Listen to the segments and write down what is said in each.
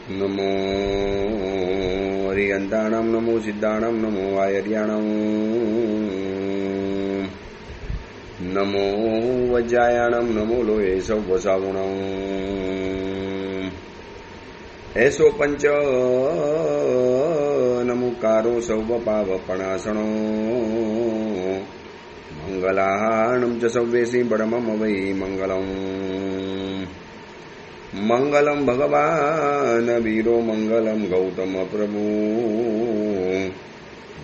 નમો હરિયંતાણમ, નમો સિદ્ધાણમ, નમો આયર્યાણમ, નમો વજ્જાયાણમ, નમો લોહે સૌવસાવુણમ, એસો પંચ નમુકારો સૌવ પાવપણાસણો, મંગલાણમ ચ સૌવેસી પરમમ વૈ મંગલમ. મંગલમ ભગવાન વીરો, મંગલમ ગૌતમ પ્રભુ,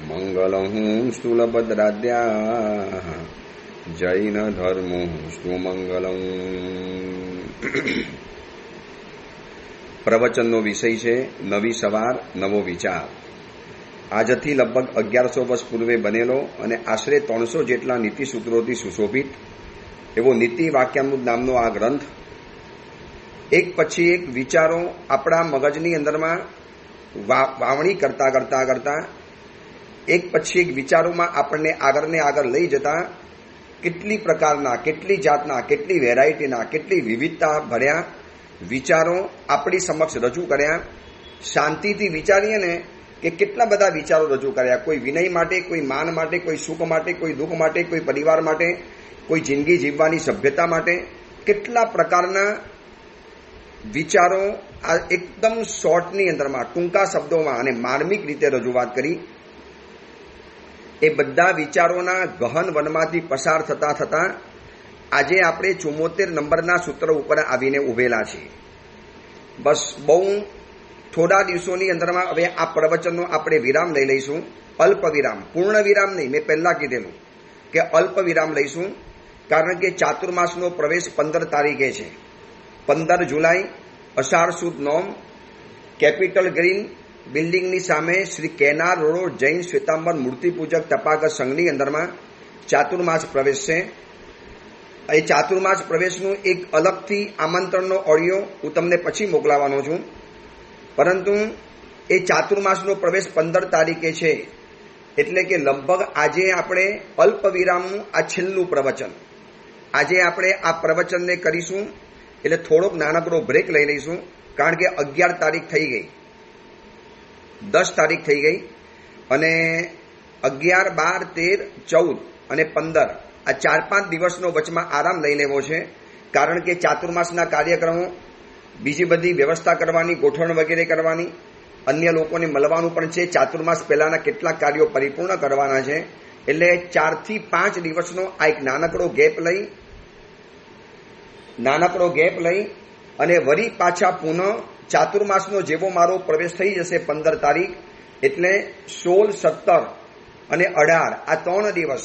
મંગલમ સ્થૂલભદ્રાદ્યા, જૈન ધર્મોસ્તુ મંગલમ. પ્રવચનનો વિષય છે નવી સવાર, નવો વિચાર. આજથી લગભગ 1100 વર્ષ પૂર્વે બનેલો અને આશરે 300 જેટલા નીતિસૂત્રોથી સુશોભિત એવો નીતિ વાક્યામૃત નામનો આ ગ્રંથ એક પછી એક વિચારો આપણા મગજની અંદરમાં વાવણી કરતા કરતા કરતા એક પછી એક વિચારોમાં આપણને આગળ લઈ જતા કેટલી પ્રકારના, કેટલી જાતના, કેટલી વેરાયટીના, કેટલી વિવિધતા ભર્યા વિચારો આપણી સમક્ષ રજૂ કર્યા. શાંતિથી વિચારીએ ને કે કેટલા બધા વિચારો રજૂ કર્યા. કોઈ વિનય માટે, કોઈ માન માટે, કોઈ સુખ માટે, કોઈ દુઃખ માટે, કોઈ પરિવાર માટે, કોઈ જિંદગી જીવવાની સભ્યતા માટે, કેટલા પ્રકારના વિચારો આ એકદમ શોર્ટની અંદરમાં, ટૂંકા શબ્દોમાં અને માર્મિક રીતે રજૂઆત કરી. એ બધા વિચારોના ગહન વનમાંથી પસાર થતા થતા આજે આપણે 74 નંબરના સૂત્ર ઉપર આવીને ઉભેલા છીએ. બસ બહુ થોડા દિવસોની અંદરમાં હવે આ પ્રવચનનો આપણે વિરામ લઈ લઈશું. અલ્પ વિરામ, પૂર્ણ વિરામ નહીં. મેં પહેલા કીધેલું કે અલ્પ વિરામ લઈશું, કારણ કે ચાતુર્માસનો પ્રવેશ 15 તારીખે છે. 15 જુલાઈ, અષાઢ સુદ નોમ, કેપિટલ ગ્રીન બિલ્ડિંગની સામે શ્રી કેનાર રોડ જૈન શ્વેતાંબર મૂર્તિપૂજક તપાકર સંઘની અંદરમાં ચાતુર્માસ પ્રવેશ છે. એ ચાતુર્માસ પ્રવેશનું એક અલગથી આમંત્રણનો ઓડિયો હું તમને પછી મોકલાવાનો છું. પરંતુ એ ચાતુર્માસનો પ્રવેશ 15 તારીખે છે, એટલે કે લગભગ આજે આપણે અલ્પ વિરામનું આ છેલ્લું પ્રવચન, આજે આપણે આ પ્રવચનને કરીશું. એટલે થોડોક નાનકડો બ્રેક લઈ લઈશું, કારણ કે 11 તારીખ થઈ ગઈ, 10 તારીખ થઈ ગઈ અને 11, 12, 13, 14 અને 15 આ 4-5 દિવસનો વચમાં આરામ લઈ લેવો છે. કારણ કે ચાતુર્માસના કાર્યક્રમો, બીજી બધી વ્યવસ્થા કરવાની, ગોઠવણ વગેરે કરવાની, અન્ય લોકોને મળવાનું પણ છે. ચાતુર્માસ પહેલાના કેટલાક કાર્યો પરિપૂર્ણ કરવાના છે. એટલે 4 થી 5 દિવસનો આ એક નાનકડો ગેપ લઈ અને વળી પાછા પુનઃ ચાતુર્માસનો જેવો મારો પ્રવેશ થઈ જશે 15 તારીખ, એટલે 16, 17 અને 18 આ 3 દિવસ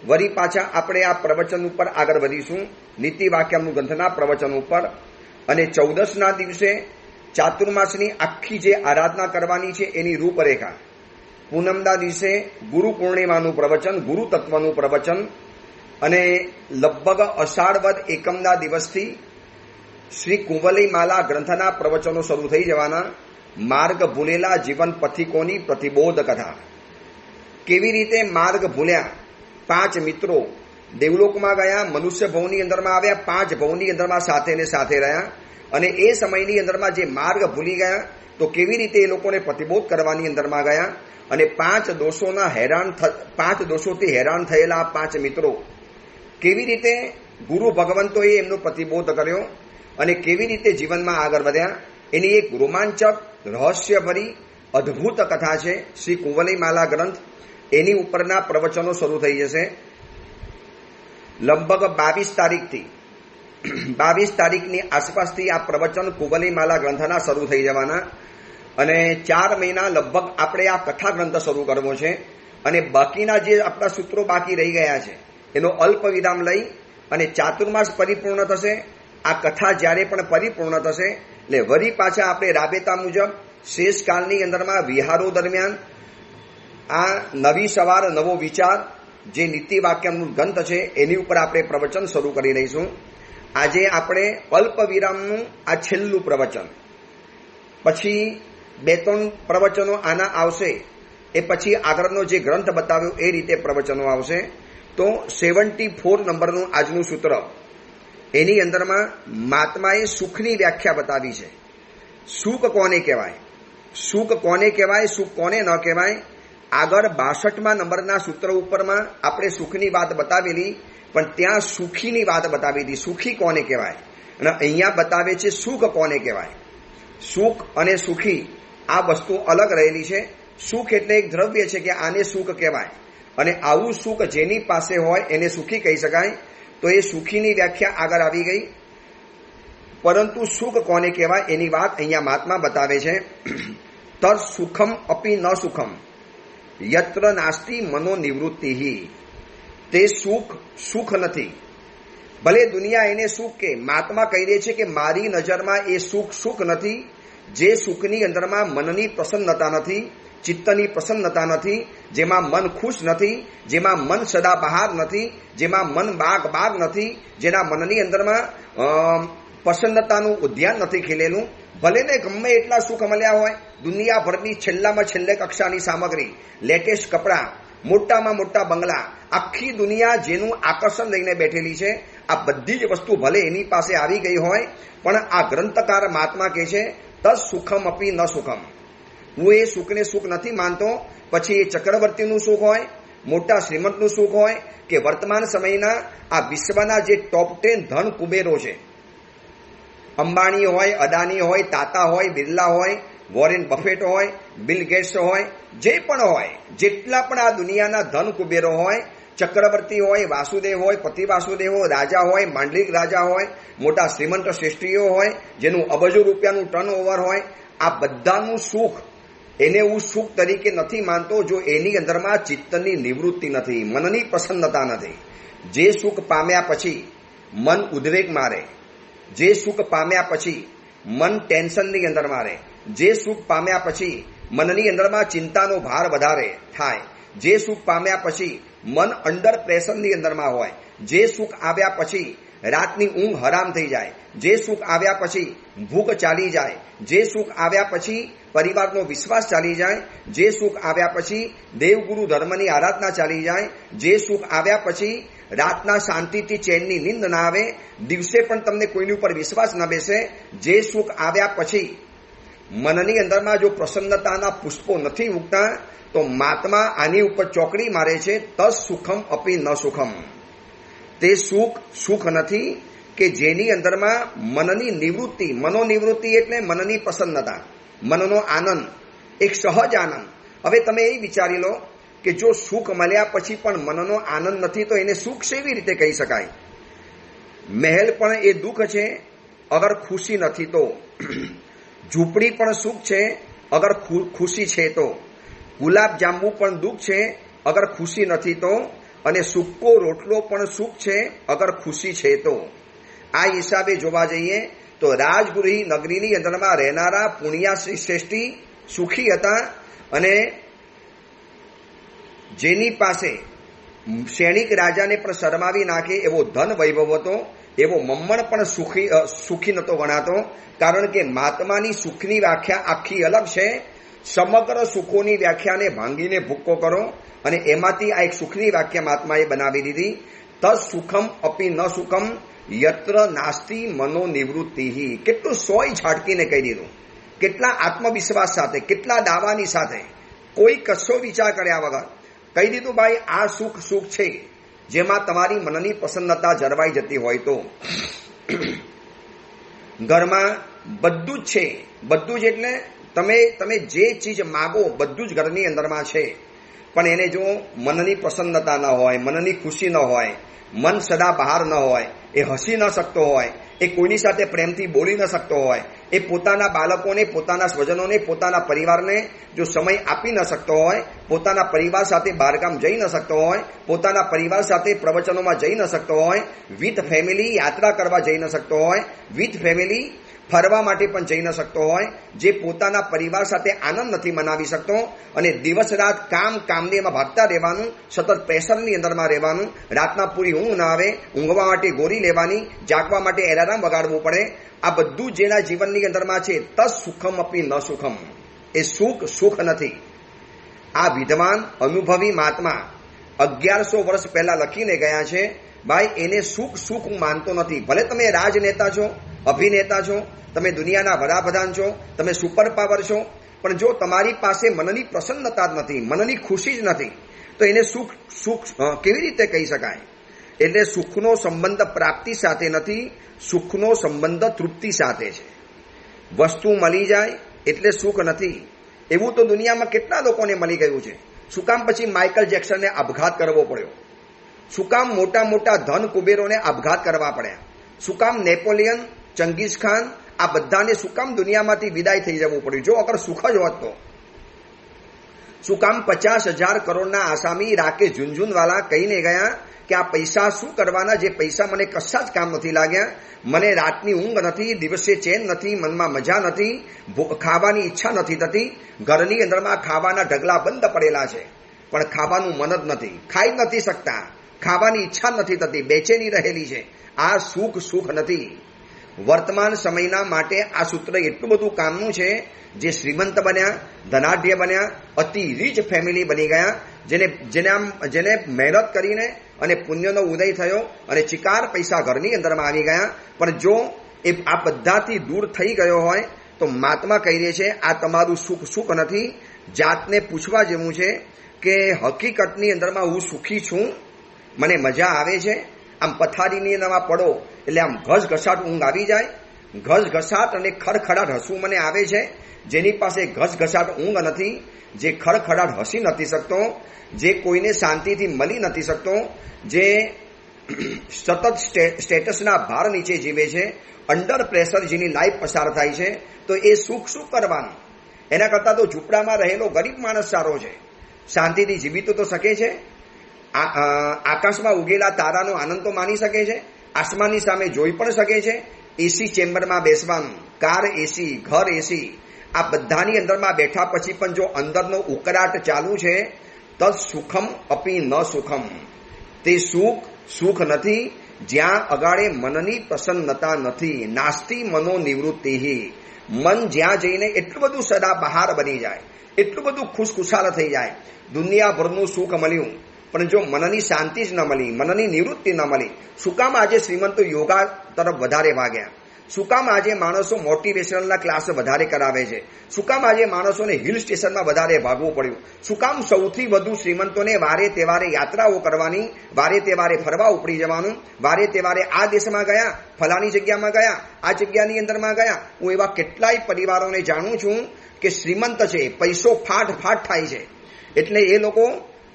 વળી પાછા આપણે આ પ્રવચન ઉપર આગળ વધીશું, નીતિ વાક્યામૃત ગ્રંથના પ્રવચન ઉપર. અને 14ના દિવસે ચાતુર્માસની આખી જે આરાધના કરવાની છે એની રૂપરેખા. પૂનમના દિવસે ગુરુ પૂર્ણિમાનું પ્રવચન, ગુરુ તત્વનું પ્રવચન. અને લગભગ અષાઢ વદ એકમના દિવસથી શ્રી કુંવલી માલા ગ્રંથના પ્રવચનો શરૂ થઈ જવાના. માર્ગ ભૂલેલા જીવન પથિકોની પ્રતિબોધ કથા. કેવી રીતે માર્ગ ભૂલ્યા 5 મિત્રો દેવલોકમાં ગયા, મનુષ્ય ભવની અંદરમાં આવ્યા, 5 ભવની અંદરમાં સાથે ને સાથે રહ્યા. અને એ સમયની અંદરમાં જે માર્ગ ભૂલી ગયા તો કેવી રીતે એ લોકોને પ્રતિબોધ કરવાની અંદરમાં ગયા. અને 5 દોષોથી હેરાન થયેલા 5 મિત્રો કેવી રીતે ગુરુ ભગવંતોએ એમનો પ્રતિબોધ કર્યો અને કેવી રીતે જીવનમાં આગળ વધ્યા, એની એક રોમાંચક, રહસ્યભરી, અદ્ભુત કથા છે. શ્રી કુંવલી માલા ગ્રંથ, એની ઉપરના પ્રવચનો શરૂ થઈ જશે લગભગ 22 તારીખની આસપાસથી. આ પ્રવચન કુંવલી માલા ગ્રંથના શરૂ થઈ જવાના અને 4 મહિના લગભગ આપણે આ કથા ગ્રંથ શરૂ કરવો છે. અને બાકીના જે આપણા સૂત્રો બાકી રહી ગયા છે એનો અલ્પ વિરામ લઈ અને ચાતુર્માસ પરિપૂર્ણ થશે. આ કથા જ્યારે પણ પરિપૂર્ણ થશે એટલે વળી પાછા આપણે રાબેતા મુજબ શેષકાળની અંદરમાં વિહારો દરમિયાન આ નવી સવાર, નવો વિચાર, જે નીતિ વાક્યનું ગ્રંથ છે એની ઉપર આપણે પ્રવચન શરૂ કરી રહીશું. આજે આપણે અલ્પ વિરામનું આ છેલ્લું પ્રવચન, પછી 2-3 પ્રવચનો આના આવશે. એ પછી આગળનો જે ગ્રંથ બતાવ્યો એ રીતે પ્રવચનો આવશે. તો 74 નંબરનું આજનું સૂત્ર, એની અંદરમાં મહાત્માએ સુખની વ્યાખ્યા બતાવી છે. સુખ કોને કહેવાય, સુખ કોને કહેવાય, સુખ કોને ન કહેવાય, આગળ 62મા નંબરના સૂત્ર ઉપરમાં આપણે સુખની વાત બતાવેલી, પણ ત્યાં સુખીની વાત બતાવી હતી. સુખી કોને કહેવાય અને અહીંયા બતાવે છે સુખ કોને કહેવાય. સુખ અને સુખી આ વસ્તુ અલગ રહેલી છે. સુખ એટલે એક દ્રવ્ય છે કે આને સુખ કહેવાય, અને આવું સુખ જેની પાસે હોય એને સુખી કહી શકાય. તો એ સુખીની વ્યાખ્યા આગળ આવી ગઈ. પરંતુ સુખ કોને કહેવાય એની વાત અહીંયા મહાત્મા બતાવે છે. તર સુખમ અપી ન સુખમ યત્ર નાસ્તિ મનોનિવૃત્તિ. તે સુખ સુખ નથી. ભલે દુનિયા એને સુખ કે, મહાત્મા કહી દે છે કે મારી નજરમાં એ સુખ સુખ નથી. જે સુખની અંદરમાં મનની પ્રસન્નતા નથી, ચિત્તની પ્રસન્નતા નથી, જેમાં મન ખુશ નથી, જેમાં મન સદા બહાર નથી, જેમાં મન બાગ નથી, જેના મનની અંદરમાં પ્રસન્નતાનું ઉદ્યાન નથી ખીલેલું. ભલે ને ગમે એટલા સુખ મળ્યા હોય, દુનિયાભરની છેલ્લામાં છેલ્લે કક્ષાની સામગ્રી, લેટેસ્ટ કપડાં, મોટામાં મોટા બંગલા, આખી દુનિયા જેનું આકર્ષણ લઈને બેઠેલી છે, આ બધી જ વસ્તુ ભલે એની પાસે આવી ગઈ હોય, પણ આ ગ્રંથકાર મહાત્મા કહે છે તસ સુખમ અપી ન સુખમ. હું એ સુખને સુખ નથી માનતો. પછી એ ચક્રવર્તીનું સુખ હોય, મોટા શ્રીમંતનું સુખ હોય, કે વર્તમાન સમયના આ વિશ્વના જે ટોપ 10 ધન કુબેરો છે, અંબાણી હોય, અદાણી હોય, તાતા હોય, બિરલા હોય, વોરેન બફેટ હોય, બિલ ગેટ્સ હોય, જે પણ હોય, જેટલા પણ આ દુનિયાના ધન કુબેરો હોય, ચક્રવર્તી હોય, વાસુદેવ હોય, પતિ વાસુદેવ હોય, રાજા હોય, માંડલિક રાજા હોય, મોટા શ્રીમંત શ્રેષ્ઠીઓ હોય, જેનું અબજો રૂપિયાનું ટર્ન ઓવર હોય, આ બધાનું સુખ એને હું સુખ તરીકે નથી માનતો જો એની અંદરમાં ચિત્તની નિવૃત્તિ નથી, મનની પ્રસન્નતા નથી. જે સુખ પામ્યા પછી મન ઉદ્વેગ મારે, જે સુખ પામ્યા પછી મન ટેન્શનની અંદર મારે, જે સુખ પામ્યા પછી મનની અંદરમાં ચિંતાનો ભાર વધારે થાય, જે સુખ પામ્યા પછી મન અંડર પ્રેશરની અંદરમાં હોય, જે સુખ આવ્યા પછી રાતની ઊંઘ હરામ થઈ જાય, જે સુખ આવ્યા પછી ભૂખ ચાલી જાય, જે સુખ આવ્યા પછી પરિવારનો વિશ્વાસ ચાલી જાય, જે સુખ આવ્યા પછી દેવગુરુ ધર્મની આરાધના ચાલી જાય, જે સુખ આવ્યા પછી રાતના શાંતિથી ચેનની નીંદ ના આવે, દિવસે પણ તમને કોઈની ઉપર વિશ્વાસ ન બેસે, જે સુખ આવ્યા પછી મનની અંદરમાં જો પ્રસન્નતાના પુષ્પો નથી ઉગતા, તો મહાત્મા આની ઉપર ચોકડી મારે છે તસ સુખમ અપી ન સુખમ. તે સુખ સુખ નથી કે જેની અંદરમાં મનની નિવૃત્તિ, મનોનિવૃત્તિ એટલે મનની પ્રસન્નતા, મનનો આનંદ, એક સહજ આનંદ. હવે તમે એ વિચારી લો કે જો સુખ મળ્યા પછી પણ મનનો આનંદ નથી તો એને સુખ કેવી રીતે કહી શકાય? મહેલ પણ એ દુઃખ છે અગર ખુશી નથી તો, ઝૂંપડી પણ સુખ છે અગર ખુશી છે તો, ગુલાબ જાંબુ પણ દુઃખ છે અગર ખુશી નથી તો, અને સૂકો રોટલો પણ સુખ છે અગર ખુશી છે તો. આ હિસાબે જોવા જઈએ તો રાજગૃહી નગરીની અંદરમાં રહેનારા પુણ્યા શ્રેષ્ઠી સુખી હતા, અને જેની પાસે સૈનિક રાજાને પણ શરમાવી નાખે એવો ધન વૈભવ હતો, એવો મમ્મણ પણ સુખી નતો ગણાતો. કારણ કે મહાત્માની સુખની વ્યાખ્યા આખી અલગ છે. સમગ્ર સુખોની વ્યાખ્યાને ભાંગીને ભૂક્કો કરો, અને એમાંથી આ એક સુખની વ્યાખ્યા મહાત્માએ બનાવી દીધી. તસ સુખમ અપી ન સુખમ યત્ર નાસ્તિ મનોનિવૃત્તિ. કેટલું સોય છાટકીને કહી દીધું, કેટલા આત્મવિશ્વાસ સાથે, કેટલા દાવાની સાથે, કોઈ કશો વિચાર કર્યા વગર કહી દીધું ભાઈ આ સુખ સુખ છે જેમાં તમારી મનની પ્રસન્નતા જળવાઈ જતી હોય તો. ઘરમાં બધું જ છે, બધું જ એટલે તમે જે ચીજ માગો બધું જ ઘરની અંદરમાં છે, પણ એને જો મનની પ્રસન્નતા ન હોય, મનની ખુશી ન હોય, મન સદા બહાર ન હોય, એ હસી ન શકતો હોય, એ કોઈની સાથે પ્રેમથી બોલી ન શકતો હોય, એ પોતાના બાળકોને, પોતાના સ્વજનોને, પોતાના પરિવારને જો સમય આપી ન શકતો હોય, પોતાના પરિવાર સાથે બહારગામ જઈ ન શકતો હોય, પોતાના પરિવાર સાથે પ્રવચનોમાં જઈ ન શકતો હોય, વિથ ફેમિલી યાત્રા કરવા જઈ ન શકતો હોય, વિથ ફેમિલી ફરવા માટે પણ જઈ ન શકતો હોય, જે પોતાના પરિવાર સાથે આનંદ નથી મનાવી શકતો, અને દિવસ રાત કામને એમાં ભાગતા રહેવાનું, સતત પ્રેશરની અંદરમાં રહેવાનું, રાતના પૂરી ઊંઘ ના આવે, ઊંઘવા માટે ગોળી લેવાની, જાગવા માટે એલાર્મ વગાડવું પડે, આ બધું જેના જીવનની અંદરમાં છે તસ સુખમ અપી ન સુખમ. એ સુખ નથી. આ વિદ્વાન અનુભવી મહાત્મા 1100 વર્ષ પહેલા લખીને ગયા છે ભાઈ એને સુખ હું માનતો નથી. ભલે તમે રાજનેતા છો, અભિનેતા છો, તમે દુનિયાના વડાપ્રધાન છો, તમે સુપર પાવર છો, પણ જો તમારી પાસે મનની પ્રસન્નતા જ નથી, મનની ખુશી જ નથી, તો એને સુખ સુખ કેવી રીતે કહી શકાય? એટલે સુખનો સંબંધ પ્રાપ્તિ સાથે નથી, સુખનો સંબંધ તૃપ્તિ સાથે છે. વસ્તુ મળી જાય એટલે સુખ નથી. એવું તો દુનિયામાં કેટલા લોકોને મળી ગયું છે. શું કામ પછી માઇકલ જેક્સનને આપઘાત કરવો પડ્યો? શું કામ મોટા મોટા ધન કુબેરોને આપઘાત કરવા પડ્યા? શું કામ નેપોલિયન, ચંગીઝ ખાન, આ બધાને શું કામ દુનિયામાંથી વિદાય થઈ જવું પડ્યું? જો અગર સુખ જ હોત તો શું કામ 50,000 કરોડના આસામી રાકેશ ઝુનઝુનવાલા કહીને ગયા કે આ પૈસા શું કરવાના, જે પૈસા મને કશા જ કામ નથી લાગ્યા, મને રાતની ઊંઘ નથી, દિવસે ચેન નથી, મનમાં મજા નથી, ખાવાની ઈચ્છા નથી થતી, ઘરની અંદરમાં ખાવાના ઢગલા બંધ પડેલા છે, પણ ખાવાનું મન જ નથી, ખાઈ જ નથી શકતા, ખાવાની ઈચ્છા નથી થતી, બેચેની રહેલી છે. આ સુખ નથી. વર્તમાન સમયના માટે આ સૂત્ર એટલું બધું કામનું છે. જે શ્રીમંત બન્યા, ધનાઢ્ય બન્યા, અતિ રીચ ફેમિલી બની ગયા, જેને મહેનત કરીને અને પુણ્યનો ઉદય થયો અને ચિકાર પૈસા ઘરની અંદરમાં આવી ગયા, પણ જો એ આ બધાથી દૂર થઈ ગયો હોય તો મહાત્મા કહી રહે છે આ તમારું સુખ નથી. જાતને પૂછવા જેવું છે કે હકીકતની અંદરમાં હું સુખી છું, મને મજા આવે છે? આમ પથારીની અંદરમાં પડો એટલે આમ ઘસઘસાટ ઊંઘ આવી જાય, ઘસઘસાટ અને ખડખડાટ હસવું મને આવે છે. જેની પાસે ઘસઘસાટ ઊંઘ નથી, જે ખડખડાટ હસી નથી શકતો, જે કોઈને શાંતિથી મળી નથી શકતો, જે સતત સ્ટેટસના ભાર નીચે જીવે છે, અંડર પ્રેશર જેની લાઈફ પસાર થાય છે, તો એ સુખ શું કરવાનું? એના કરતાં તો ઝૂંપડામાં રહેલો ગરીબ માણસ સારો છે. શાંતિથી જીવી તો શકે છે, આકાશમાં ઉગેલા તારાનો આનંદ તો માણી શકે છે, આસમાનની સામે જોઈ પણ શકે છે, એસી ચેમ્બરમાં બેસવાનું, કાર એસી, ઘર એસી, આ બધાની અંદરમાં બેઠા પછી પણ જો અંદરનો ઉકળાટ ચાલુ છે, તદ સુખમ અપી ન સુખમ, તે સુખ નથી જ્યાં અગાડે મનની પ્રસન્નતા નથી. નાસ્તિ મનો નિવૃત્તિ. મન જ્યાં જઈને એટલું બધું સદા બહાર બની જાય, એટલું બધું ખુશખુશાલ થઈ જાય, દુનિયાભરનું સુખ મળ્યું, પણ જો મનની શાંતિ જ ન મળી, મનની નિવૃત્તિ ન મળી. શું કામ આજે શ્રીમંતો યોગા તરફ વધારે ભાગ્યા? શું કામ આજે માણસો મોટિવેશનલના ક્લાસ વધારે કરાવે છે? શું કામ આજે માણસોને હિલ સ્ટેશનમાં વધારે ભાગવું પડ્યું? શું કામ સૌથી વધુ શ્રીમંતોને વારે તહેવારે યાત્રાઓ કરવાની, વારે તહેવારે ફરવા ઉપડી જવાનું, વારે તહેવારે આ દેશમાં ગયા, ફલાની જગ્યામાં ગયા, આ જગ્યાની અંદરમાં ગયા? હું એવા કેટલાય પરિવારોને જાણું છું કે શ્રીમંત છે, પૈસો ફાટ થાય છે, એટલે એ લોકો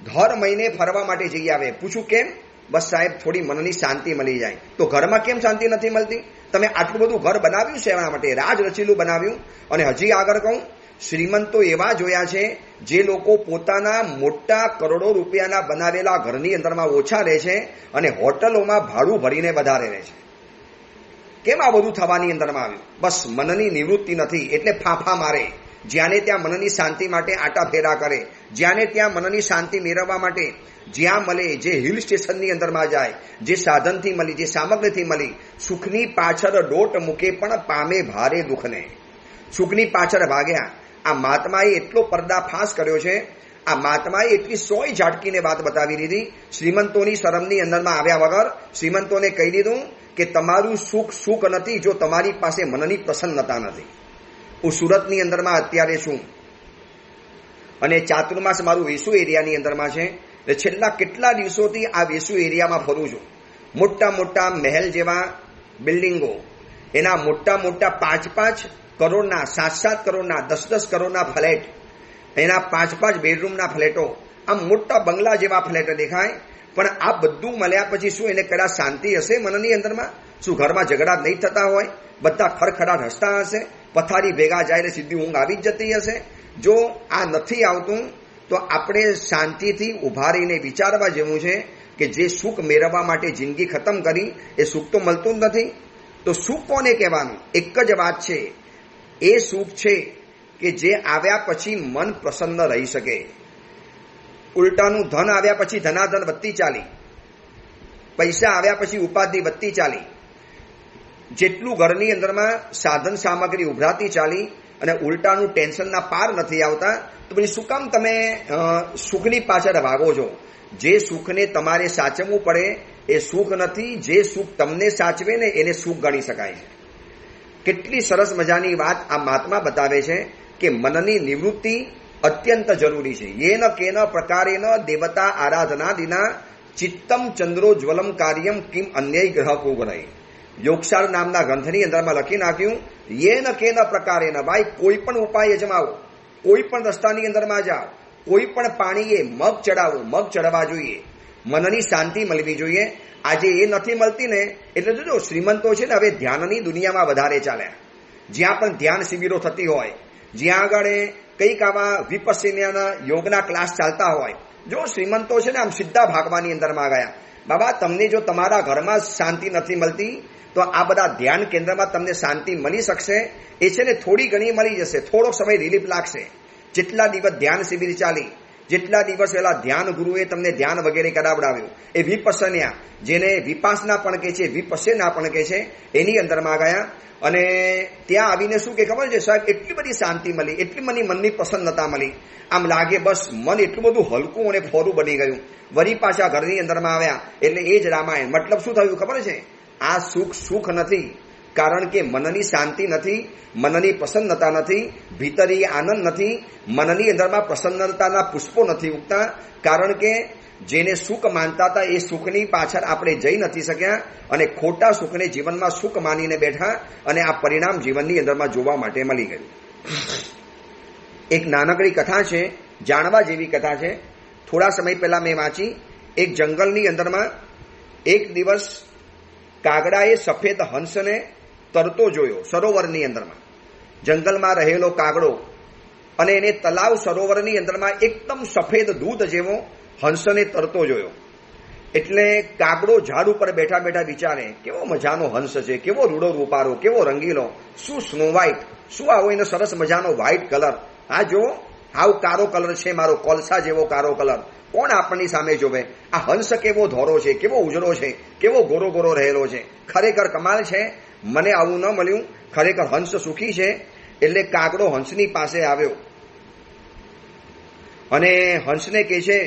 દર મહિને ફરવા માટે જઈ આવે. પૂછું કેમ? બસ સાહેબ થોડી મનની શાંતિ મળી જાય. તો ઘરમાં કેમ શાંતિ નથી મળતી? તમે આટલું બધું ઘર બનાવ્યું છે એના માટે, રાજ રચીલું બનાવ્યું. અને હજી આગળ કહું, શ્રીમંતો એવા જોયા છે જે લોકો પોતાના મોટા કરોડો રૂપિયાના બનાવેલા ઘરની અંદરમાં ઓછા રહે છે અને હોટલોમાં ભાડું ભરીને વધારે રહે છે. કેમ આ બધું થવાની અંદરમાં આવ્યું? બસ મનની નિવૃત્તિ નથી, એટલે ફાંફા મારે, જ્યાંને ત્યાં મનની શાંતિ માટે આટા ફેરા કરે, જ્યાંને ત્યાં મનની શાંતિ મેળવવા માટે જ્યાં મળે, જે હિલ સ્ટેશનની અંદરમાં જાય, જે સાધનથી મળી, જે સામગ્રીથી મળી, સુખની પાછળ દોટ મૂકે પણ પામે ભારે દુઃખને. સુખની પાછળ ભાગ્યા. આ મહાત્માએ એટલો પર્દાફાશ કર્યો છે, આ મહાત્માએ એટલી 100 ઝાટકીને વાત બતાવી દીધી. શ્રીમંતોની શરમની અંદરમાં આવ્યા વગર શ્રીમંતોને કહી દીધું કે તમારું સુખ નથી જો તમારી પાસે મનની પ્રસન્નતા નથી. હું સુરતની અંદરમાં અત્યારે છું અને ચાતુર્માસ મારું વેસુ એરિયાની અંદરમાં છે. છેલ્લા કેટલા દિવસોથી આ વેસુ એરિયામાં ફરું છું. મોટા મોટા મહેલ જેવા બિલ્ડિંગો, એના મોટા 5-5 કરોડના, 7-7 કરોડના, 10-10 કરોડના ફ્લેટ, એના 5-5 બેડરૂમના ફ્લેટો, આમ મોટા બંગલા જેવા ફ્લેટ દેખાય. પણ આ બધું મળ્યા પછી શું એને કદાચ શાંતિ હશે મનની અંદરમાં? શું ઘરમાં ઝઘડા નહીં થતા હોય? બધા ખડખડાટ હસતા હશે? પથારી ભેગા જાય એટલે સીધી ઊંઘ આવી જ જતી હશે? જો આ નથી આવતું તો આપણે શાંતિથી ઉભા રહીને વિચારવા જેવું છે કે જે સુખ મેળવવા માટે જિંદગી ખતમ કરી, એ સુખ તો મળતું જ નથી. તો સુખ કોને કહેવાનું? એક જ વાત છે, એ સુખ છે કે જે આવ્યા પછી મન પ્રસન્ન રહી શકે. ઉલટાનું ધન આવ્યા પછી ધનાધન વધતી ચાલી, પૈસા આવ્યા પછી ઉપાધિ વધતી ચાલી, જેટલું ઘરની અંદરમાં સાધન સામગ્રી ઉભરાતી ચાલી અને ઉલટાનું ટેન્શનના પાર નથી આવતા, તો પછી શું કામ તમે સુખની પાછળ ભાગો છો? જે સુખને તમારે સાચવવું પડે એ સુખ નથી, જે સુખ તમને સાચવે ને એને સુખ ગણી શકાય છે. કેટલી સરસ મજાની વાત આ મહાત્મા બતાવે છે કે મનની નિવૃત્તિ અત્યંત જરૂરી છે. યેન કેન પ્રકારેન દેવતા આરાધનાદિના ચિત્તમ ચંદ્રોજ્વલમ કાર્યમ કિમ અન્યય ગ્રહ કુગ્રહી. યોગશાળ નામના ગ્રંથની અંદરમાં લખી નાખ્યું, યેન કેન પ્રકારેન, ભાઈ કોઈ પણ ઉપાય અજમાવો, કોઈ પણ રસ્તાની અંદરમાં જાઓ, કોઈ પણ પાણીએ મગ ચડાવો, મગ ચડવા જોઈએ, મનની શાંતિ મળવી જોઈએ. આજે એ નથી મળતી ને એટલે જોજો શ્રીમંતો છે ને હવે ધ્યાનની દુનિયામાં વધારે ચાલ્યા. જ્યાં પણ ધ્યાન શિબિરો થતી હોય, જ્યાં આગળ કંઈક આવા વિપસ્યના યોગના ક્લાસ ચાલતા હોય, જો શ્રીમંતો છે ને આમ સીધા ભાગવાની અંદરમાં ગયા. બાબા તમને જો તમારા ઘરમાં શાંતિ નથી મળતી તો આ બધા ધ્યાન કેન્દ્રમાં તમને શાંતિ મળી શકશે. એ છે ને થોડી ઘણી મળી જશે, થોડો સમય રિલીફ લાગશે. જેટલા દિવસ ધ્યાન શિબિર ચાલી, જેટલા દિવસ પહેલા ધ્યાન ગુરુએ તમને ધ્યાન વગેરે કરાવડાવ્યું, એ વિપસ્સના, જેને વિપાસના પણ કહે છે, વિપસ્સના પણ કહે છે, એની અંદરમાં ગયા. અને ત્યાં આવીને શું કે ખબર છે સાહેબ, એટલી બધી શાંતિ મળી, એટલી મને મનની પ્રસન્નતા મળી, આમ લાગે બસ મન એટલું બધું હલકું અને ફોરું બની ગયું. વળી પાછા ઘરની અંદરમાં આવ્યા એટલે એ જ રામાયણ. મતલબ શું થયું ખબર છે? આ સુખ નથી, કારણ કે મનની શાંતિ નથી, મનની પ્રસન્નતા નથી, ભીતરી આનંદ નથી, મનની અંદરમાં પ્રસન્નતાના પુષ્પો નથી ઉગતા. કારણ કે જેને સુખ માનતા હતા એ સુખની પાછળ આપણે જઈ નથી શક્યા અને ખોટા સુખને જીવનમાં સુખ માનીને બેઠા અને આ પરિણામ જીવનની અંદરમાં જોવા માટે મળી ગયું. એક નાનકડી કથા છે, જાણવા જેવી કથા છે. થોડા સમય પહેલા મેં વાંચી. એક જંગલની અંદરમાં એક દિવસ કાગડાએ સફેદ હંસને તરતો જોયો સરોવરની અંદરમાં. જંગલમાં રહેલો કાગડો અને એને તલાવ સરોવરની અંદરમાં એકદમ સફેદ દૂધ જેવો હંસને તરતો જોયો. એટલે કાગડો ઝાડ ઉપર બેઠા બેઠા વિચારે, કેવો મજાનો હંસ છે, કેવો રૂડો રૂપારો, કેવો રંગીલો, શું સ્નો વ્હાઇટ, શું આવો એનો સરસ મજાનો વ્હાઇટ કલર. આ જો આવ કારો કલર છે, મારો કોલસા જેવો કારો કલર. કોણ આપણની સામે જોવે? આ હંસ કેવો ધોરો છે, કેવો ઉજળો છે, કેવો ગોરો ગોરો રહેલો છે. ખરેખર કમાલ છે, મને આવું ન મળ્યું. ખરેખર હંસ સુખી છે. એટલે કાગડો હંસની પાસે આવ્યો અને હંસને કહે છે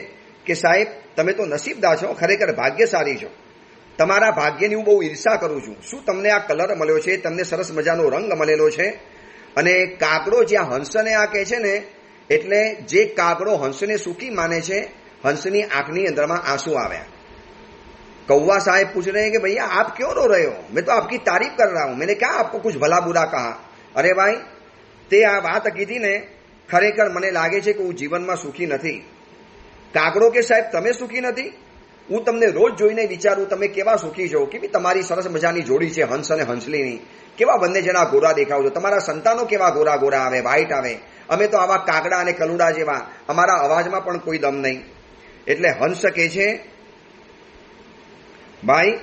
કે સાહેબ, તમે તો નસીબદાર છો, ખરેખર ભાગ્યશાળી છો. તમારા ભાગ્યની હું બહુ ઈર્ષા કરું છું. શું તમને આ કલર મળ્યો છે, તમને સરસ મજાનો રંગ મળેલો છે. અને કાગડો જ્યાં હંસને આ કહે છે ને, એટલે જે કાગડો હંસને સુખી માને છે, હંસની આંખની અંદરમાં આંસુ આવ્યા. कौवा साहेब पूछ रहे हैं कि भैया आप क्यों रो रहे हो? मैं तो आपकी तारीफ कर रहा हूं, मैंने क्या आपको कुछ भला बुरा कहा? अरे भाई, તે આ વાત કીધી ને, ખરેખર મને લાગે છે કે હું જીવનમાં સુખી નથી. કાગડો કે સાહેબ તમે સુખી નથી? હું તમને રોજ જોઈને વિચારું તમે કેવા સુખી છો, કેવી તમારી સરસ મજાની જોડી છે હંસ અને હંસલીની, કેવા બંને જણા ગોરા દેખાવ છો, તમારા સંતાનો કેવા ગોરા ગોરા આવે, વ્હાઈટ આવે. અમે તો આવા કાગડા અને કલુડા જેવા, અમારા અવાજમાં પણ કોઈ દમ નહીં. એટલે હંસ કહે છે, ભાઈ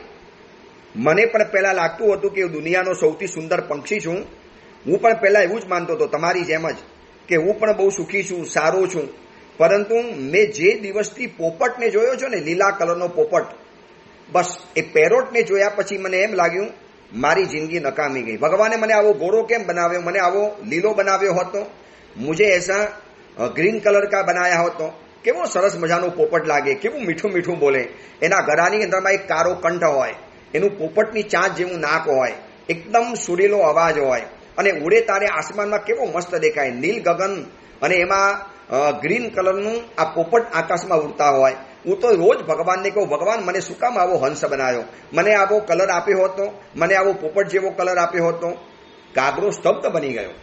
મને પણ પહેલા લાગતું હતું કે દુનિયાનો સૌથી સુંદર પંક્ષી છું. હું પણ પહેલા એવું જ માનતો હતો તમારી જેમ જ કે હું પણ બહુ સુખી છું, સારો છું. પરંતુ મેં જે દિવસથી પોપટને જોયો છો ને, લીલા કલરનો પોપટ, બસ એ પેરોટને જોયા પછી મને એમ લાગ્યું મારી જિંદગી નકામી ગઈ. ભગવાને મને આવો ગોરો કેમ બનાવ્યો, મને આવો લીલો બનાવ્યો હતો, મુझे ऐसा ગ્રીન કલર કા બનાયા હોતો. કેવો સરસ મજાનો પોપટ લાગે, કેવું મીઠું મીઠું બોલે, એના ગળાની અંદરમાં એક કારો કંઠ હોય, એનું પોપટની ચાંચ જેવું નાક હોય, એકદમ સુરીલો અવાજ હોય, અને ઉડે તારે આસમાનમાં કેવો મસ્ત દેખાય, નીલ ગગન અને એમાં ગ્રીન કલરનું આ પોપટ આકાશમાં ઉડતા હોય. હું તો રોજ ભગવાનને કહું, ભગવાન મને શું કામ આવો હંસ બનાવ્યો, મને આવો કલર આપ્યો હોતો, મને આવો પોપટ જેવો કલર આપ્યો હોતો. કાગડો સ્તબ્ધ બની ગયો.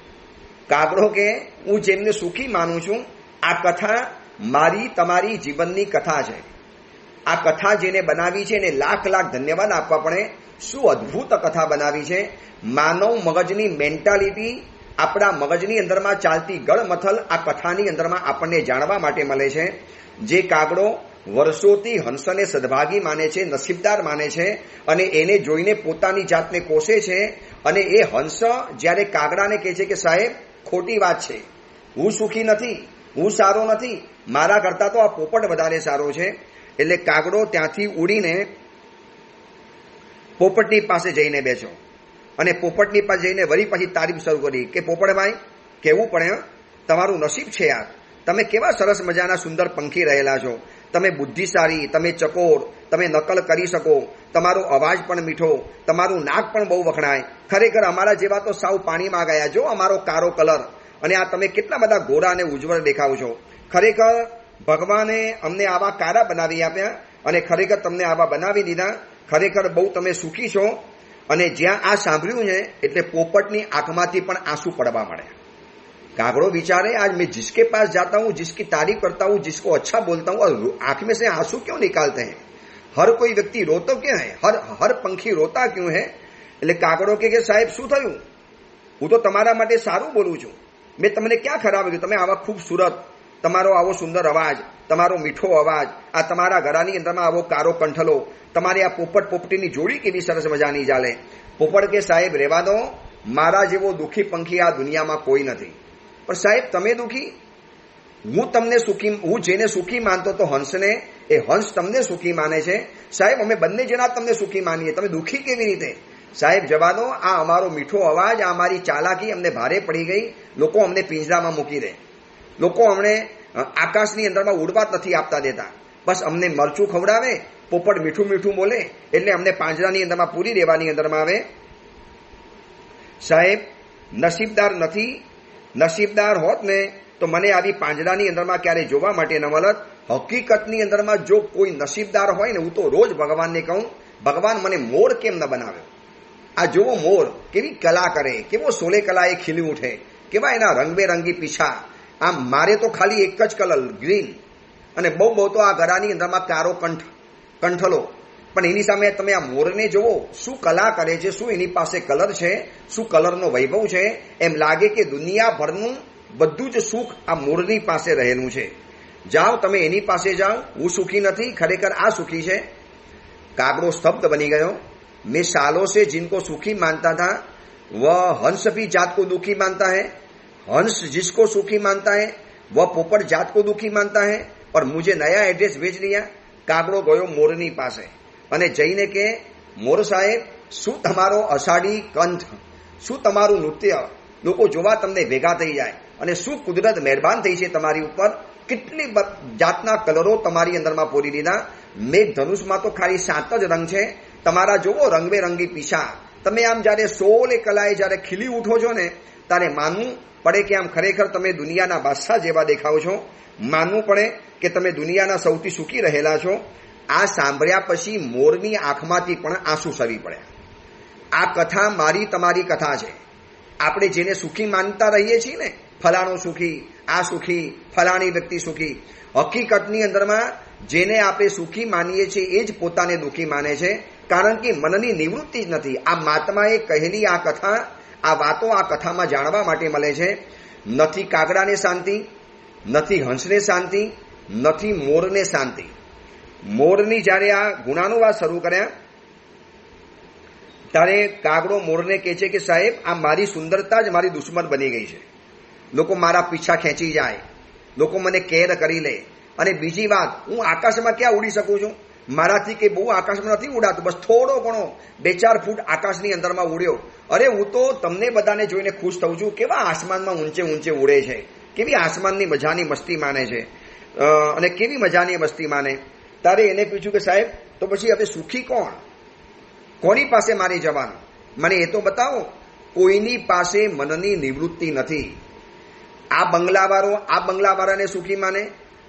કાગડો કે હું જેમને સુખી માનું છું, આ કથા મારી તમારી જીવનની કથા છે. આ કથા જેને બનાવી છે એને લાખ લાખ ધન્યવાદ આપવા પડે. શું અદ્ભુત કથા બનાવી છે. માનવ મગજની મેન્ટાલિટી, આપણા મગજની અંદરમાં ચાલતી ગળમથલ આ કથાની અંદરમાં આપણને જાણવા માટે મળે છે. જે કાગડો વર્ષોથી હંસને સદભાગી માને છે, નસીબદાર માને છે, અને એને જોઈને પોતાની જાતને કોસે છે. અને એ હંસ જ્યારે કાગડાને કહે છે કે સાહેબ ખોટી વાત છે, હું સુખી નથી, હું સારો નથી, મારા કરતા તો આ પોપટ વધારે સારો છે. એટલે કાગડો ત્યાંથી ઉડીને પોપટની પાસે જઈને બેસો અને પોપટની પાસે જઈને વળી પછી તારીફ શરૂ કરી કે પોપટભાઈ, કહેવું પડે તમારું નસીબ છે યાર, તમે કેવા સરસ મજાના સુંદર પંખી રહેલા છો, તમે બુદ્ધિશાળી, તમે ચકોર, તમે નકલ કરી શકો, તમારો અવાજ પણ મીઠો, તમારું નાક પણ બહુ વખણાય. ખરેખર અમારા જેવા તો સાવ પાણીમાં ગયા. જો અમારો કારો કલર, અને આ તમે કેટલા બધા ગોરા અને ઉજ્જવળ દેખાવ છો. ખરેખર ભગવાને અમને આવા કારા બનાવી આપ્યા અને ખરેખર તમને આવા બનાવી દીધા. ખરેખર બહુ તમે સુખી છો. અને જ્યાં આ સાંભળ્યું છે એટલે પોપટની આંખમાંથી પણ આંસુ પડવા મળ્યા. कागड़ो विचारे आज मैं जिसके पास जाता हूं, जिसकी तारीफ करता हूं, जिसको अच्छा बोलता हूं, और आंख में से आंसू क्यों निकालते हैं? हर कोई व्यक्ति रोतो क्यों है? हर पंखी रोता क्यों है? એટલે કાગડો કે સાહેબ શું થયું? હું તો તમારા માટે સારું બોલું છું. મેં તમને ક્યાં ખરાબ કર્યું? તમે આવા ખૂબસૂરત, તમારો આવો સુંદર અવાજ, તમારો મીઠો અવાજ, આ તમારા ઘરાની અંદરમાં આવો કારો કંઠલો, તમારી આ પોપટ પોપટીની જોડી કેવી સરસ મજાની ચાલે. પોપટ કે સાહેબ રહેવા દો, મારા જેવો દુઃખી પંખી આ દુનિયામાં કોઈ નથી. પણ સાહેબ તમે દુઃખી? હું તમને સુખી, હું જેને સુખી માનતો તો હંસને, એ હંસ તમને સુખી માને છે. સાહેબ અમે બંને જણા તમને સુખી માનીએ, તમે દુઃખી કેવી રીતે? સાહેબ જવા દો, આ અમારો મીઠો અવાજ, આ અમારી ચાલાકી અમને ભારે પડી ગઈ. લોકો અમને પિંજરામાં મૂકી દે, લોકો અમને આકાશની અંદરમાં ઉડવા નથી આપતા દેતા. બસ અમને મરચું ખવડાવે, પોપટ મીઠું મીઠું બોલે એટલે અમને પાંજરાની અંદરમાં પૂરી દેવાની અંદરમાં આવે. સાહેબ નસીબદાર નથી. નસીબદાર હોત ને તો મને આવી પાંજરાની અંદરમાં ક્યારે જોવા માટે ન મળત. હકીકતની અંદરમાં જો કોઈ નસીબદાર હોય ને, હું તો રોજ ભગવાનને કહું, ભગવાન મને મોર કેમ ન બનાવ્યો? આ જોવો મોર કેવી કલા કરે, કેવો સોલે કલાએ ખીલી ઉઠે, કેવા એના રંગબેરંગી પીછા. આમ મારે તો ખાલી એક જ કલર ગ્રીન, અને બહુ તો આ ગળાની અંદરમાં કારો કંઠલો. પણ એની સામે તમે આ મોરને જોવો, શું કલા કરે છે, શું એની પાસે કલર છે, શું કલરનો વૈભવ છે. એમ લાગે કે દુનિયાભરનું બધું જ સુખ આ મોરની પાસે રહેલું છે. જાઓ તમે એની પાસે જાઓ. હું સુખી નથી, ખરેખર આ સુખી છે. કાગડો સ્તબ્ધ બની ગયો. मैं सालों से जिनको सुखी मानता था वह हंस भी जात को दुखी मानता है, हंस जिसको सुखी मानता है वह पोपट जात को दुखी मानता है, और मुझे नया एड्रेस भेज लिया. कागड़ो गयो मोરની પાસે અને જઈને કે મોર સાહેબ, શું તમારો અષાઢી કંઠ, શું તમારું નૃત્ય, લોકો જોવા તમને ભેગા થઈ જાય, અને શું કુદરત મહેરબાન થઈ છે તમારી ઉપર. કેટલી જાતના કલરો તમારી અંદરમાં પૂરી દીધા. મેઘ ધનુષમાં તો ખાલી 7 જ રંગ છે. તમારા જોવો રંગબેરંગી પીછા. તમે આમ જ્યારે સોલે કલાએ જ્યારે ખીલી ઉઠો છો ને, ત્યારે માનવું પડે કે આમ ખરેખર તમે દુનિયાના બાદશાહ જેવા દેખાવ છો. માનવું પડે કે તમે દુનિયાના સૌથી સુખી રહેલા છો. આ સાંભળ્યા પછી મોરની આંખમાંથી પણ આંસુ સરી પડ્યા. આ કથા મારી તમારી કથા છે. આપણે જેને સુખી માનતા રહીએ છીએ ને, ફલાણો સુખી, આ સુખી, ફલાણી વ્યક્તિ સુખી, હકીકતની અંદરમાં જેને આપણે સુખી માનીએ છીએ એ જ પોતાને દુઃખી માને છે. કારણ કે મનની નિવૃત્તિ જ નથી. આ મહાત્માએ કહેલી આ કથા, આ વાતો આ કથામાં જાણવા માટે મળે છે. નથી કાગડાને શાંતિ, નથી હંસને શાંતિ, નથી મોરને શાંતિ. મોરની જ્યારે આ ગુણાનુવાદ શરૂ કર્યા ત્યારે કાગડો મોરને કહે છે કે સાહેબ, આ મારી સુંદરતા જ મારી દુશ્મન બની ગઈ છે. લોકો મારા પીછા ખેંચી જાય, લોકો મને કેદ કરી લે. અને બીજી વાત, હું આકાશમાં ક્યાં ઉડી શકું છું? મારાથી કે બહુ આકાશમાં નથી ઉડાતું, બસ થોડો ઘણો 2-4 ફૂટ આકાશની અંદરમાં ઉડ્યો. અરે હું તો તમને બધાને જોઈને ખુશ થઉં છું, કેવા આસમાનમાં ઊંચે ઊંચે ઉડે છે, કેવી આસમાનની મજાની મસ્તી માને છે, અને કેવી મજાની મસ્તી માને. તારે એને પૂછ્યું કે સાહેબ, તો પછી હવે સુખી કોણ? કોની પાસે મારે જવાનું? મને એ તો બતાવો. કોઈની પાસે મનની નિવૃત્તિ નથી. આ બંગલાવાળાને સુખી માને,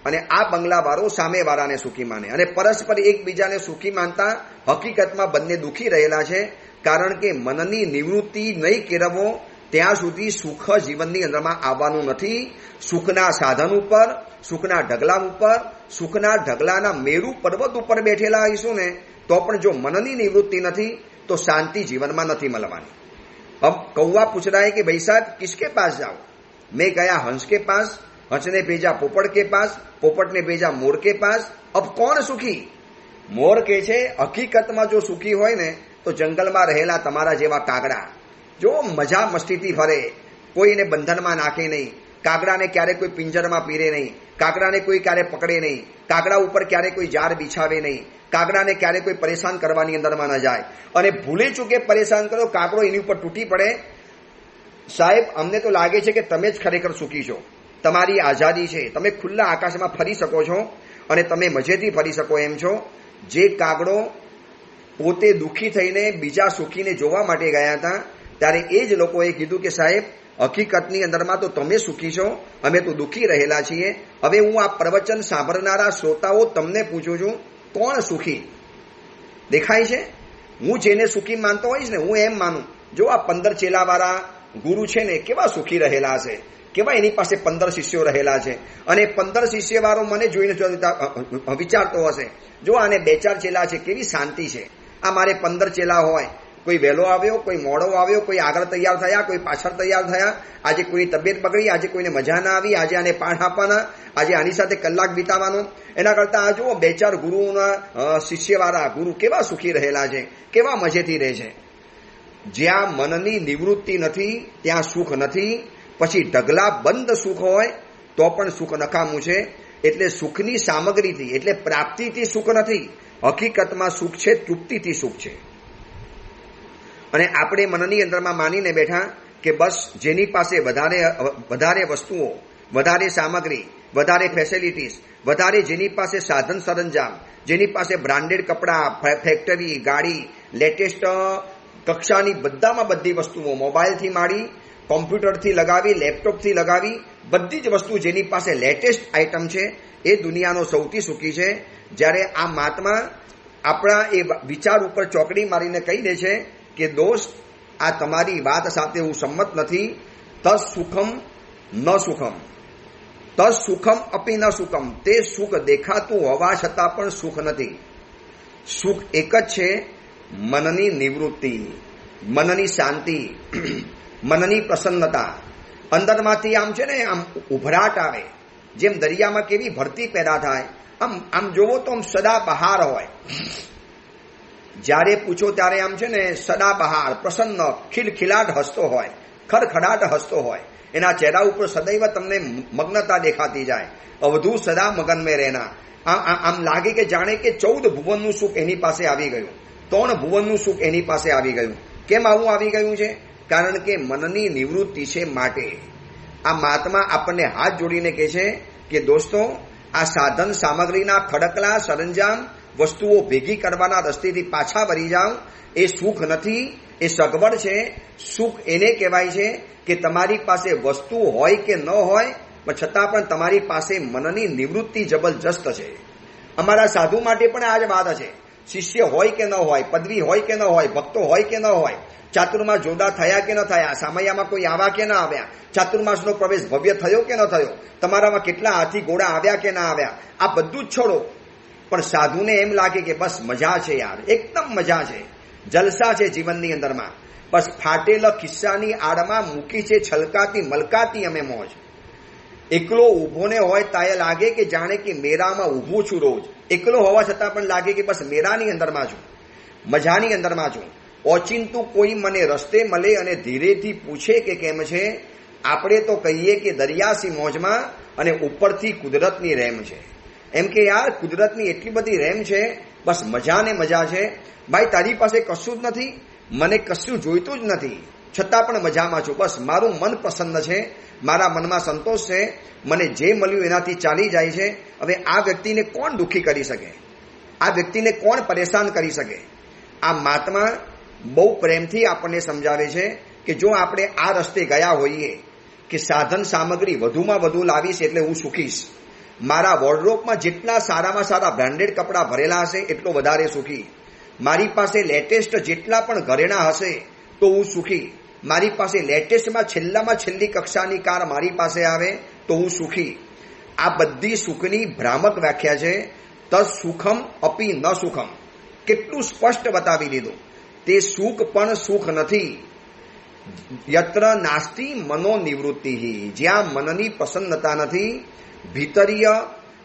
અને આ બંગલાવાળો સામેવાળાને સુખી માને, અને પરસ્પર એકબીજાને સુખી માનતા હકીકતમાં બંને દુઃખી રહેલા છે. કારણ કે મનની નિવૃત્તિ નહીં કેળવો ત્યાં સુધી સુખ જીવનની અંદરમાં આવવાનું નથી. સુખના સાધન ઉપર, સુખના ઢગલા ઉપર, સુખના ઢગલાના મેરુ પર્વત ઉપર બેઠેલા હઈશું ને, તો પણ જો મનની નિવૃત્તિ નથી તો શાંતિ જીવનમાં નથી મળવાની. अब कौवा पूछ रहा है कि भाई साहब किसके पास जाओ? मैं गया हंस के पास, हंस ने भेजा पोपट के पास, पोपट ने भेजा मोर के पास. अब कौन सुखी? मोर के छे हकीकतમાં જો સુખી હોય ને તો જંગલમાં રહેલા તમારા જેવા કાગડા, જો મજા મસ્તીથી ફરે, કોઈને બંધનમાં નાખે નહીં, કાગડાને ક્યારે કોઈ પિંજરમાં પીરે નહીં, કાગડાને કોઈ ક્યારે પકડે નહીં, કાગડા ઉપર ક્યારે કોઈ જાળ બિછાવે નહીં, કાગડાને ક્યારે કોઈ પરેશાન કરવાની અંદરમાં ન જાય. અને ભૂલે ચૂકે પરેશાન કરો, કાગડો એની ઉપર તૂટી પડે. સાહેબ અમને તો લાગે છે કે તમે જ ખરેખર સુખી છો. તમારી આઝાદી છે, તમે ખુલ્લા આકાશમાં ફરી શકો છો, અને તમે મજેથી ફરી શકો એમ છો. જે કાગડો પોતે દુઃખી થઈને બીજા સુખીને જોવા માટે ગયા હતા, ત્યારે એ જ લોકોએ કીધું કે સાહેબ, હકીકતની અંદરમાં તો તમે સુખી છો, અમે તો દુઃખી રહેલા છીએ. હવે હું આ પ્રવચન સાંભળનારા શ્રોતાઓ તમને પૂછું છું, કોણ સુખી દેખાય છે? હું જેને સુખી માનતો હોઈશ ને, હું એમ માનું, જો આ 15 ચેલાવાળા ગુરુ છે ને, કેવા સુખી રહેલા છે, કેવા એની પાસે 15 શિષ્યો રહેલા છે. અને 15 શિષ્યવાળો મને જોઈને વિચારતો હશે, જો આને 2-4 ચેલા છે, કેવી શાંતિ છે. આ મારે 15 ચેલા હોય, કોઈ વહેલો આવ્યો, કોઈ મોડો આવ્યો, કોઈ આગળ તૈયાર થયા, કોઈ પાછળ તૈયાર થયા, આજે કોઈની તબિયત બગડી, આજે કોઈને મજા ના આવી, આજે આને પાઠ આપવાના, આજે આની સાથે કલાક વિતાવાનો. એના કરતા આ જુઓ 2-4 ગુરુઓના શિષ્યવાળા ગુરુ કેવા સુખી રહેલા છે, કેવા મજેથી રહે છે. જ્યાં મનની નિવૃત્તિ નથી ત્યાં સુખ નથી. પછી ઢગલા બંધ સુખ હોય તો પણ સુખ નકામું છે. એટલે સુખની સામગ્રીથી, એટલે પ્રાપ્તિથી સુખ નથી. હકીકતમાં સુખ છે તૃપ્તિથી સુખ છે. અને આપણે મનની અંદરમાં માનીને બેઠા કે બસ જેની પાસે વધારે વસ્તુઓ, વધારે સામગ્રી, વધારે ફેસિલિટીઝ, વધારે જેની પાસે સાધન સરંજામ, જેની પાસે બ્રાન્ડેડ કપડાં, ફેક્ટરી, ગાડી, લેટેસ્ટ કક્ષાની બધામાં બધી વસ્તુઓ, મોબાઈલથી માંડી, કોમ્પ્યુટરથી લગાવી, લેપટોપથી લગાવી, બધી જ વસ્તુ જેની પાસે લેટેસ્ટ આઇટમ છે, એ દુનિયાનો સૌથી સુખી છે. જ્યારે આ મહાત્મા આપણા એ વિચાર ઉપર ચોકડી મારીને કહી દે છે કે દોસ્ત, આ તમારી વાત સાથે હું સંમત નથી. તસ સુખમ ન સુખમ, તસ સુખમ અપી ન સુખમ. તે સુખ દેખાતું હોવા છતાં પણ સુખ નથી. સુખ એક જ છે, મનની નિવૃત્તિ, મનની શાંતિ, મનની પ્રસન્નતા. અંદરમાંથી આમ છે ને, આમ ઉભરાટ આવે, જેમ દરિયામાં કેવી ભરતી પેદા થાય, આમ જોવો તો આમ સદા બહાર હોય. જ્યારે પૂછો ત્યારે આમ છે ને સદા બહાર, પ્રસન્ન, ખિલખિલાટ હસતો હોય, ખડખડાટ હસતો હોય. એના ચહેરા ઉપર સદૈવ તમને મગ્નતા દેખાતી જાય. અવધુ સદા મગન મેં રહેના. આમ લાગે કે જાણે કે 14 ભુવનનું સુખ એની પાસે આવી ગયું, 3 ભુવનનું સુખ એની પાસે આવી ગયું. કેમ આવું આવી ગયું છે? કારણ કે મનની નિવૃત્તિ છે. માટે આ મહાત્મા આપણને હાથ જોડીને કહે છે કે દોસ્તો, આ સાધન સામગ્રીના ખડકલા સરંજામ વસ્તુઓ ભેગી કરવાના રસ્તેથી પાછા વળી જાઓ. એ સુખ નથી, એ સગવડ છે. સુખ એને કહેવાય છે કે તમારી પાસે વસ્તુ હોય કે ન હોય, પણ છતાં પણ તમારી પાસે મનની નિવૃત્તિ જબરજસ્ત છે. અમારા સાધુ માટે પણ આ જ વાત છે. શિષ્ય હોય કે ન હોય, પદવી હોય કે ન હોય, ભક્તો હોય કે ન હોય, ચાતુર્માસ જોરદાર થયા કે ન થયા, સામૈયામાં કોઈ આવ્યા કે ન આવ્યા, ચાતુર્માસનો પ્રવેશ ભવ્ય થયો કે ન થયો, તમારામાં કેટલા હાથી ઘોડા આવ્યા કે ના આવ્યા, આ બધું જ છોડો. પણ સાધુને એમ લાગે કે બસ મજા છે યાર, એકદમ મજા છે, જલસા છે જીવનની અંદરમાં. બસ ફાટેલા કિસ્સાની આડમાં મૂકી છે છલકાતી મલકાતી અમે મોજ. એકલો ઊભો ને હોય તાએ લાગે કે જાણે કે મેરામાં ઊભું છું રોજ. એકલો હોવા છતાં પણ લાગે કે બસ મેરાની અંદરમાં છું, મજાની અંદરમાં છું. ઓચિંતું કોઈ મને રસ્તે મળે અને ધીરેથી પૂછે કે કેમ છે, આપણે તો કહીએ કે દરિયાસી મોજમાં, અને ઉપરથી કુદરતની રહેમ છે. એમ કે યાર કુદરતની એટલી બધી રહેમ છે, બસ મજા ને મજા છે. ભાઈ તારી પાસે કશું જ નથી, મને કશું જોઈતું જ નથી, છતાં પણ મજામાં છું. બસ મારું મન પ્રસન્ન છે, મારા મનમાં સંતોષ છે, મને જે મળ્યું એનાથી ચાલી જાય છે. હવે આ વ્યક્તિને કોણ દુઃખી કરી શકે? આ વ્યક્તિને કોણ પરેશાન કરી શકે? આ મહાત્મા બહુ પ્રેમથી આપણને સમજાવે છે કે જો આપણે આ રસ્તે ગયા હોઈએ કે સાધન સામગ્રી વધુમાં વધુ લાવીશ એટલે હું સુખીશ, મારા વોર્ડરોબમાં જેટલા સારામાં સારા બ્રાન્ડેડ કપડાં ભરેલા હશે એટલો વધારે સુખી, મારી પાસે લેટેસ્ટ જેટલા પણ ઘરેણાં હશે તો હું સુખી, મારી પાસે લેટેસ્ટમાં છેલ્લામાં છેલ્લી કક્ષાની કાર મારી પાસે આવે તો હું સુખી. આ બધી સુખની ભ્રામક વ્યાખ્યા છે. તસ સુખમ અપી ન સુખમ. કેટલું સ્પષ્ટ બતાવી દીધું. તે સુખ પણ સુખ નથી. યત્ર નાસ્તિ મનો નિવૃત્તિ. જ્યાં મનની પ્રસન્નતા નથી, ભીતરીય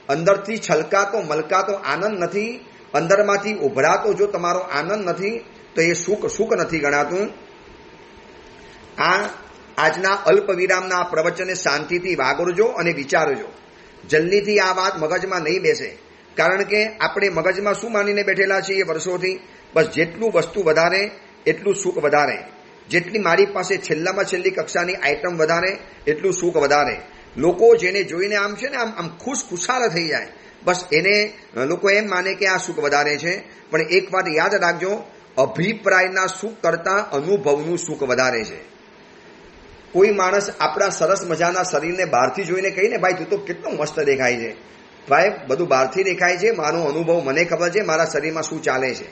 અંદરથી છલકાતો મલકાતો આનંદ નથી, અંદરમાંથી ઉભરાતો જો તમારો આનંદ નથી, તો એ સુખ નથી ગણાતું. આજના અલ્પ વિરામના આ પ્રવચને શાંતિથી વાગોરજો અને વિચારજો. જલ્દીથી આ વાત મગજમાં નહીં બેસે, કારણ કે આપણે મગજમાં શું માનીને બેઠેલા છીએ વર્ષોથી? બસ જેટલું વસ્તુ વધારે એટલું સુખ વધારે, જેટલી મારી પાસે છેલ્લામાં છેલ્લી કક્ષાની આઈટમ વધારે એટલું સુખ વધારે, લોકો જેને જોઈને આમ છે ને આમ ખુશાલ થઈ જાય, બસ એને લોકો એમ માને કે આ સુખ વધારે છે. પણ એક વાત યાદ રાખજો, અભિપ્રાયના સુખ કરતાં અનુભવનું સુખ વધારે છે. કોઈ માણસ આપણા સરસ મજાના શરીરને બહારથી જોઈને કહીને ભાઈ તું તો કેટલો મસ્ત દેખાય છે, ભાઈ બધું બહારથી દેખાય છે, મારો અનુભવ મને ખબર છે મારા શરીરમાં શું ચાલે છે.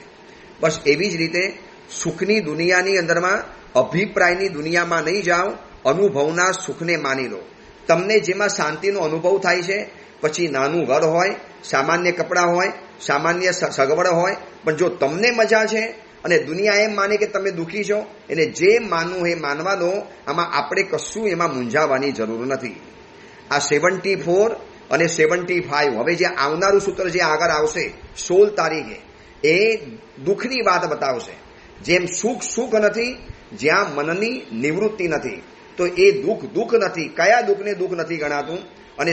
બસ એવી જ રીતે સુખની દુનિયાની અંદરમાં અભિપ્રાયની દુનિયામાં નહીં જાઓ, અનુભવના સુખને માની લો. તમને જેમાં શાંતિનો અનુભવ થાય છે, પછી નાનું ઘર હોય, સામાન્ય કપડાં હોય, સામાન્ય સગવડ હોય, પણ જો તમને મજા છે અને દુનિયા એમ માને કે તમે દુઃખી છો, એને જે માનવું એ માનવા દો. આમાં આપણે કશું એમાં મૂંઝાવાની જરૂર નથી. આ 74 અને 75 હવે જે આવનારું સૂત્ર જે આગળ આવશે 16 તારીખે એ દુઃખની વાત બતાવશે. જેમ સુખ નથી, જ્યાં મનની નિવૃત્તિ નથી, તો એ દુઃખ નથી. કયા દુઃખને દુઃખ નથી ગણાતું અને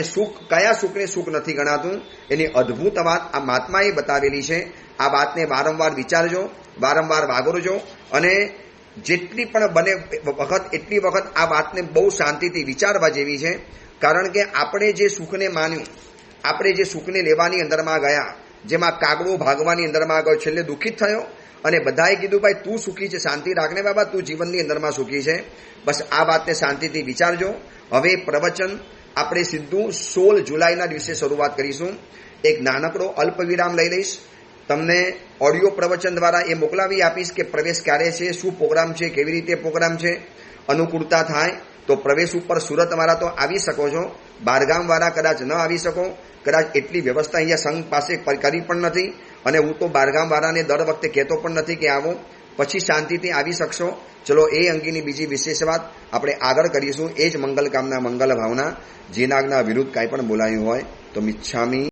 કયા સુખને સુખ નથી ગણાતું, એની અદ્ભુત વાત આ મહાત્માએ બતાવેલી છે. આ વાતને વારંવાર વિચારજો, વારંવાર વાગોરજો અને જેટલી પણ બને વખત એટલી વખત આ વાતને બહુ શાંતિથી વિચારવા જેવી છે. કારણ કે આપણે જે સુખને માન્યું, આપણે જે સુખને લેવાની અંદરમાં ગયા, જેમાં કાગડો ભાગવાની અંદરમાં ગયો, છેલ્લે દુઃખિત થયો અને બધાએ કીધું ભાઈ તું સુખી છે, શાંતિ રાખને બાબા, તું જીવનની અંદરમાં સુખી છે. બસ આ વાતને શાંતિથી વિચારજો. હવે પ્રવચન આપણે સીધું 16 જુલાઈના દિવસે શરૂઆત કરીશું. એક નાનકડો અલ્પ વિરામ લઈ લઈશ, તમને ઓડિયો પ્રવચન દ્વારા એ મોકલાવી આપીશ કે પ્રવેશ ક્યારે છે, શું પ્રોગ્રામ છે, કેવી રીતે પ્રોગ્રામ છે. અનુકૂળતા થાય તો પ્રવેશ ઉપર સુરતવાળા તો આવી શકો છો, બહારગામવાળા કદાચ ન આવી શકો, કદાચ એટલી વ્યવસ્થા અહીંયા સંઘ પાસે કરી પણ નથી અને હું તો બહારગામવાળાને દર વખતે કહેતો પણ નથી કે આવો, પછી શાંતિથી આવી શકશો. ચલો એ અંગેની બીજી વિશેષ વાત આપણે આગળ કરીશું. એ જ મંગલ કામના મંગલ ભાવના. જીનાગના વિરુદ્ધ કાંઈ પણ બોલાયું હોય તો મિચ્છામી